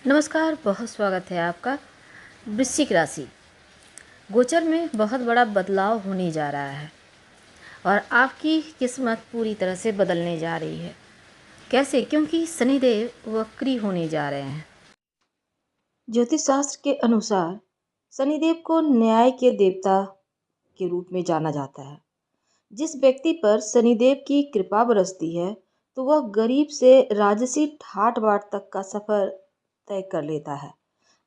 नमस्कार, बहुत स्वागत है आपका। वृश्चिक राशि गोचर में बहुत बड़ा बदलाव होने जा रहा है और आपकी किस्मत पूरी तरह से बदलने जा रही है। कैसे? क्योंकि शनिदेव वक्री होने जा रहे हैं। ज्योतिष शास्त्र के अनुसार शनिदेव को न्याय के देवता के रूप में जाना जाता है। जिस व्यक्ति पर शनिदेव की कृपा बरसती है तो वह गरीब से राजसी ठाट बाट तक का सफर तय कर लेता है।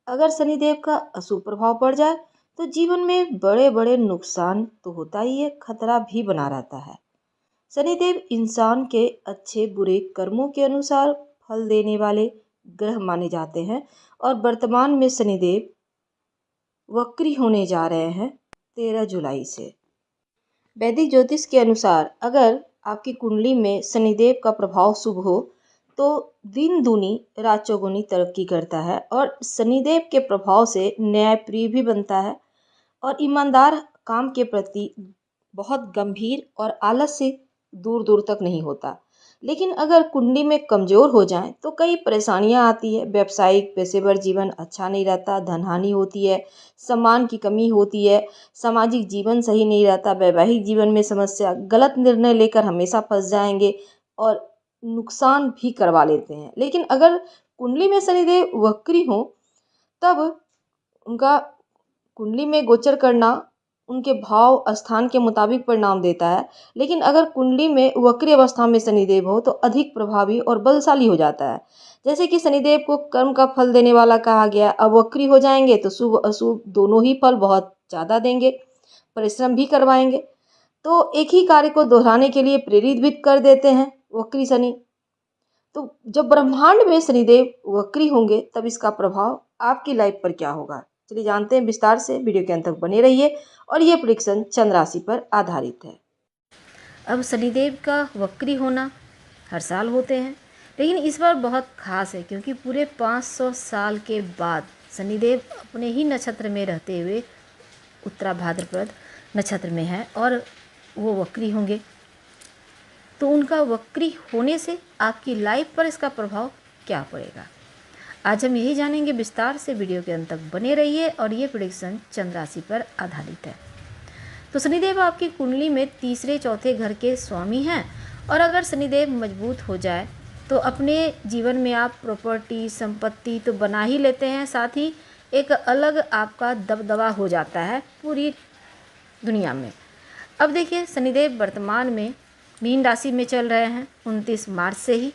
अगर शनिदेव का अशुभ प्रभाव पड़ जाए तो जीवन में बड़े बड़े नुकसान तो होता ही है, खतरा भी बना रहता है। शनिदेव इंसान के अच्छे बुरे कर्मों के अनुसार फल देने वाले ग्रह माने जाते हैं और वर्तमान में शनिदेव वक्री होने जा रहे हैं 13 जुलाई से। वैदिक ज्योतिष के अनुसार अगर आपकी कुंडली में शनिदेव का प्रभाव शुभ हो तो दिन दूनी रात चौगुनी तरक्की करता है और शनिदेव के प्रभाव से न्यायप्रिय भी बनता है और ईमानदार, काम के प्रति बहुत गंभीर और आलस से दूर दूर तक नहीं होता। लेकिन अगर कुंडली में कमज़ोर हो जाए तो कई परेशानियां आती है। व्यावसायिक पेशेवर जीवन अच्छा नहीं रहता, धन हानि होती है, सम्मान की कमी होती है, सामाजिक जीवन सही नहीं रहता, वैवाहिक जीवन में समस्या, गलत निर्णय लेकर हमेशा फंस जाएंगे और नुकसान भी करवा लेते हैं। लेकिन अगर कुंडली में शनिदेव वक्री हो तब उनका कुंडली में गोचर करना उनके भाव स्थान के मुताबिक परिणाम देता है। लेकिन अगर कुंडली में वक्री अवस्था में शनिदेव हो तो अधिक प्रभावी और बलशाली हो जाता है। जैसे कि शनिदेव को कर्म का फल देने वाला कहा गया, अब वक्री हो जाएंगे तो शुभ अशुभ दोनों ही फल बहुत ज़्यादा देंगे, परिश्रम भी करवाएंगे, तो एक ही कार्य को दोहराने के लिए प्रेरित भी कर देते हैं वक्री शनि। तो जब ब्रह्मांड में शनिदेव वक्री होंगे तब इसका प्रभाव आपकी लाइफ पर क्या होगा, चलिए जानते हैं विस्तार से। वीडियो के अंत तक बने रहिए और ये प्रेडिक्शन चंद्र राशि पर आधारित है। अब शनिदेव का वक्री होना हर साल होते हैं, लेकिन इस बार बहुत खास है क्योंकि पूरे 500 साल के बाद शनिदेव अपने ही नक्षत्र में रहते हुए उत्तरा भाद्रपद नक्षत्र में है और वो वक्री होंगे। तो उनका वक्री होने से आपकी लाइफ पर इसका प्रभाव क्या पड़ेगा, आज हम यही जानेंगे विस्तार से। वीडियो के अंत तक बने रहिए और ये प्रेडिक्शन चंद्र राशि पर आधारित है। तो शनिदेव आपकी कुंडली में तीसरे चौथे घर के स्वामी हैं और अगर शनिदेव मजबूत हो जाए तो अपने जीवन में आप प्रॉपर्टी संपत्ति तो बना ही लेते हैं, साथ ही एक अलग आपका दबदबा हो जाता है पूरी दुनिया में। अब देखिए, शनिदेव वर्तमान में मीन राशि में चल रहे हैं 29 मार्च से ही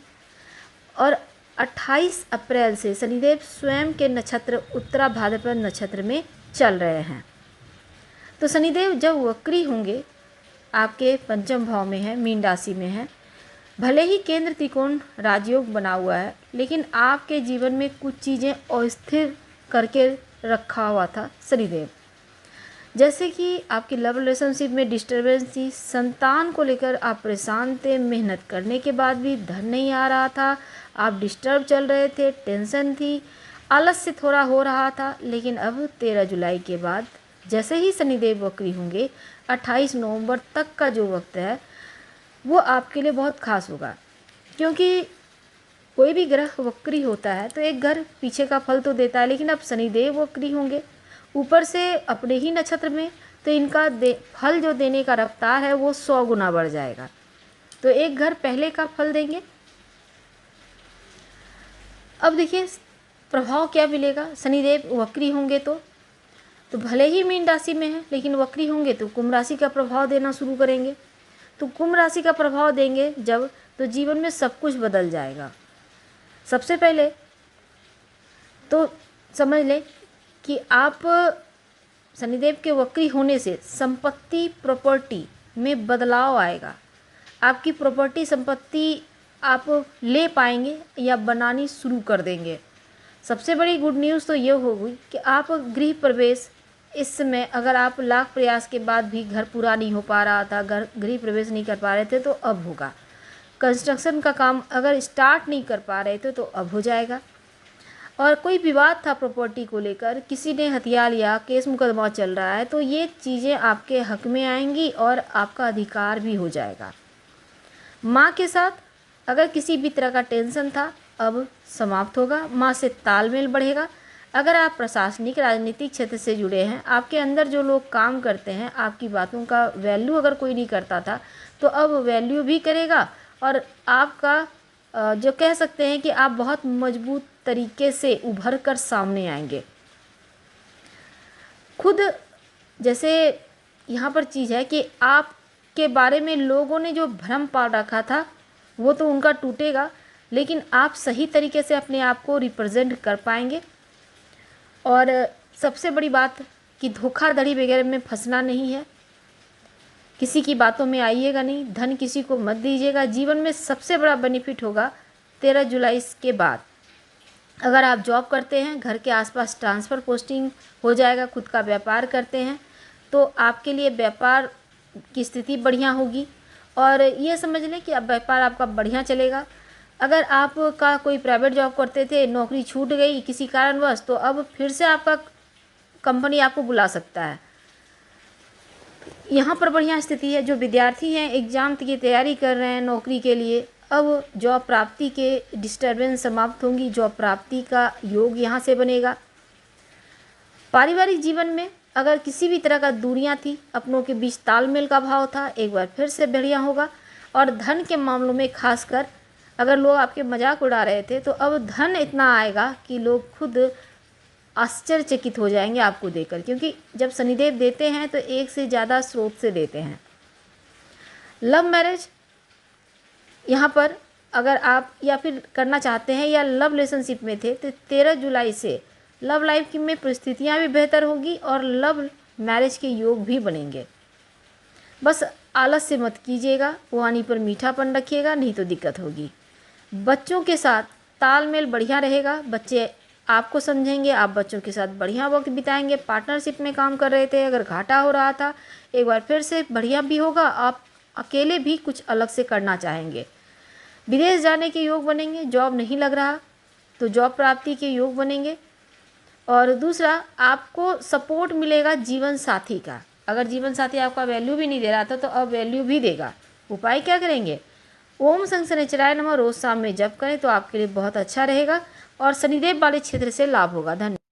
और 28 अप्रैल से शनिदेव स्वयं के नक्षत्र उत्तरा भाद्रपद नक्षत्र में चल रहे हैं। तो शनिदेव जब वक्री होंगे आपके पंचम भाव में है, मीन राशि में है, भले ही केंद्र त्रिकोण राजयोग बना हुआ है, लेकिन आपके जीवन में कुछ चीज़ें अस्थिर करके रखा हुआ था शनिदेव। जैसे कि आपकी लव रिलेशनशिप में डिस्टर्बेंस थी, संतान को लेकर आप परेशान थे, मेहनत करने के बाद भी धन नहीं आ रहा था, आप डिस्टर्ब चल रहे थे, टेंशन थी, आलस से थोड़ा हो रहा था। लेकिन अब 13 जुलाई के बाद जैसे ही शनिदेव वक्री होंगे 28 नवंबर तक का जो वक्त है वो आपके लिए बहुत खास होगा, क्योंकि कोई भी ग्रह वक्री होता है तो एक घर पीछे का फल तो देता है, लेकिन अब शनिदेव वक्री होंगे ऊपर से अपने ही नक्षत्र में, तो इनका फल जो देने का रफ्तार है वो 100 गुना बढ़ जाएगा। तो एक घर पहले का फल देंगे। अब देखिए प्रभाव क्या मिलेगा। शनिदेव वक्री होंगे तो भले ही मीन राशि में है, लेकिन वक्री होंगे तो कुंभ राशि का प्रभाव देना शुरू करेंगे। तो कुंभ राशि का प्रभाव देंगे जब, तो जीवन में सब कुछ बदल जाएगा। सबसे पहले तो समझ लें कि आप शनिदेव के वक्री होने से संपत्ति प्रॉपर्टी में बदलाव आएगा। आपकी प्रॉपर्टी संपत्ति आप ले पाएंगे या बनानी शुरू कर देंगे। सबसे बड़ी गुड न्यूज़ तो ये होगी कि आप गृह प्रवेश, इस समय अगर आप लाख प्रयास के बाद भी घर पूरा नहीं हो पा रहा था, गृह प्रवेश नहीं कर पा रहे थे, तो अब होगा। कंस्ट्रक्शन का काम अगर स्टार्ट नहीं कर पा रहे थे तो अब हो जाएगा। और कोई विवाद था प्रॉपर्टी को लेकर, किसी ने हथिया लिया, केस मुकदमा चल रहा है, तो ये चीज़ें आपके हक में आएंगी और आपका अधिकार भी हो जाएगा। माँ के साथ अगर किसी भी तरह का टेंशन था अब समाप्त होगा, माँ से तालमेल बढ़ेगा। अगर आप प्रशासनिक राजनीतिक क्षेत्र से जुड़े हैं, आपके अंदर जो लोग काम करते हैं, आपकी बातों का वैल्यू अगर कोई नहीं करता था तो अब वैल्यू भी करेगा। और आपका जो कह सकते हैं कि आप बहुत मजबूत तरीके से उभर कर सामने आएंगे। खुद जैसे यहाँ पर चीज़ है कि आपके बारे में लोगों ने जो भ्रम पाल रखा था वो तो उनका टूटेगा, लेकिन आप सही तरीके से अपने आप को रिप्रेजेंट कर पाएंगे। और सबसे बड़ी बात कि धोखाधड़ी वगैरह में फंसना नहीं है, किसी की बातों में आइएगा नहीं, धन किसी को मत दीजिएगा। जीवन में सबसे बड़ा बेनिफिट होगा 13 जुलाई के बाद। अगर आप जॉब करते हैं, घर के आसपास ट्रांसफ़र पोस्टिंग हो जाएगा, खुद का व्यापार करते हैं तो आपके लिए व्यापार की स्थिति बढ़िया होगी। और ये समझ लें कि अब व्यापार आपका बढ़िया चलेगा। अगर आपका कोई प्राइवेट जॉब करते थे, नौकरी छूट गई किसी कारणवश, तो अब फिर से आपका कंपनी आपको बुला सकता है। यहाँ पर बढ़िया स्थिति है। जो विद्यार्थी हैं, एग्ज़ाम की तैयारी कर रहे हैं नौकरी के लिए, अब जॉब प्राप्ति के डिस्टर्बेंस समाप्त होंगी, जॉब प्राप्ति का योग यहाँ से बनेगा। पारिवारिक जीवन में अगर किसी भी तरह का दूरियां थी, अपनों के बीच तालमेल का भाव था, एक बार फिर से बढ़िया होगा। और धन के मामलों में खासकर अगर लोग आपके मजाक उड़ा रहे थे तो अब धन इतना आएगा कि लोग खुद आश्चर्यचकित हो जाएंगे आपको देकर, क्योंकि जब शनिदेव देते हैं तो एक से ज़्यादा स्रोत से देते हैं। लव मैरिज यहाँ पर अगर आप या फिर करना चाहते हैं या लव रिलेशनशिप में थे तो 13 जुलाई से लव लाइफ की में परिस्थितियाँ भी बेहतर होगी और लव मैरिज के योग भी बनेंगे। बस आलस से मत कीजिएगा, पानी पर मीठापन रखिएगा, नहीं तो दिक्कत होगी। बच्चों के साथ तालमेल बढ़िया रहेगा, बच्चे आपको समझेंगे, आप बच्चों के साथ बढ़िया वक्त बिताएंगे। पार्टनरशिप में काम कर रहे थे, अगर घाटा हो रहा था, एक बार फिर से बढ़िया भी होगा। आप अकेले भी कुछ अलग से करना चाहेंगे। विदेश जाने के योग बनेंगे, जॉब नहीं लग रहा तो जॉब प्राप्ति के योग बनेंगे। और दूसरा, आपको सपोर्ट मिलेगा जीवन साथी का। अगर जीवन साथी आपका वैल्यू भी नहीं दे रहा था तो अब वैल्यू भी देगा। उपाय क्या करेंगे? ओम शनिश्चराय नमः रोज शाम में जप करें तो आपके लिए बहुत अच्छा रहेगा और शनिदेव वाले क्षेत्र से लाभ होगा। धन्यवाद।